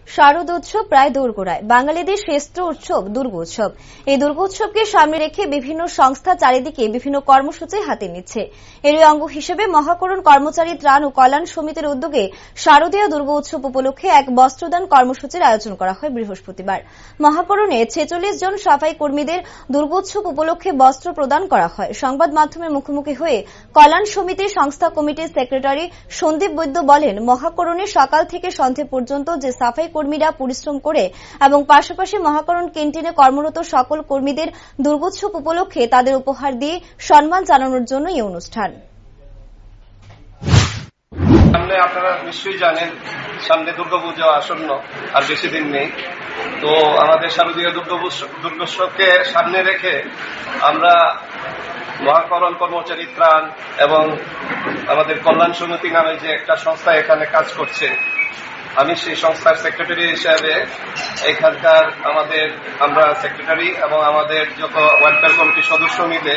শারদোৎসব প্রায় দোরগোড়ায়। বাঙালিদের শ্রেষ্ঠ উৎসব দুর্গোৎসব। এই দুর্গোৎসবকে সামনে রেখে বিভিন্ন সংস্থা চারিদিকে বিভিন্ন কর্মসূচি হাতে নিচ্ছে। এরই অঙ্গ হিসেবে মহাকরণ কর্মচারী ত্রাণ ও কল্যাণ সমিতির উদ্যোগে শারদীয় দুর্গোৎসব উপলক্ষে এক বস্ত্রদান কর্মসূচির আয়োজন করা হয় বৃহস্পতিবার। মহাকরণে 46 জন সাফাই কর্মীদের দুর্গোৎসব উপলক্ষে বস্ত্র প্রদান করা হয়। সংবাদ মাধ্যমের মুখোমুখি হয়ে কল্যাণ সমিতির সংস্থা কমিটির সেক্রেটারি সন্দীপ বৈদ্য বলেন, মহাকরণে সকাল থেকে সন্ধ্যে পর্যন্ত যে সাফাই কর্মীরা পরিশ্রম করে এবং পাশাপাশি মহাকরণ ক্যান্টিনে কর্মরত সকল কর্মীদের দুর্গোৎসব উপলক্ষে তাদের উপহার দিয়ে সম্মান জানানোর জন্য এই অনুষ্ঠান। সামনে আপনারা নিশ্চয়ই জানেন, সামনে দুর্গাপূজা আসন্ন, আর বেশি দিন নেই। তো আমাদের শারদীয় দুর্গোৎসবকে সামনে রেখে আমরা মহাকরণ কর্মচারী ত্রাণ এবং আমাদের কল্যাণ সমিতি নামে যে একটা সংস্থা এখানে কাজ করছে, আমি সেই সংস্থার সেক্রেটারি হিসেবে এখানকার আমরা সেক্রেটারি এবং আমাদের যত ওয়েলফেয়ার কমিটির সদস্য মিলে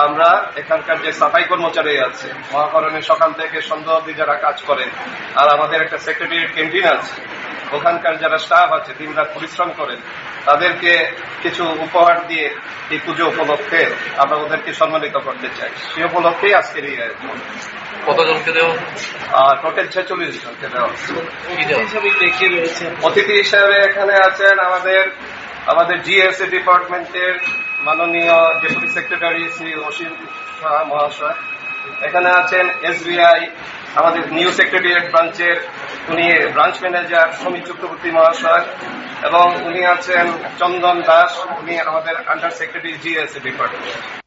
আমরা এখানকার যে সাফাই কর্মচারী আছে, মহাকরণে সকাল থেকে সন্ধ্যা অবধি যারা কাজ করে, আর আমাদের একটা সেক্রেটারি ক্যান্টিন আছে, ওখানকার যারা স্টাফ আছে দিনরাত পরিশ্রম করেন, তাদেরকে কিছু উপহার দিয়ে এই পুজো উপলক্ষে আমরা ওদেরকে সম্মানিত করতে চাই। সেই উপলক্ষেই আজকের এই আয়োজন। কতজনকে দেওয়া? টোটাল 46 জনকে দেওয়া হচ্ছে। অতিথি হিসাবে এখানে আছেন আমাদের জিএসএ ডিপার্টমেন্টের মাননীয় ডেপুটি সেক্রেটারি শ্রী অসীম শাহ মহাশয়। এখানে আছেন এসবিআই আমাদের নিউ সেক্রেটারিয়েট ব্রাঞ্চের উনি ব্রাঞ্চ ম্যানেজার সমীর চক্রবর্তী মহাশয়, এবং উনি আছেন চন্দন দাস, উনি আমাদের আন্ডার সেক্রেটারি জিএসএ ডিপার্টমেন্ট।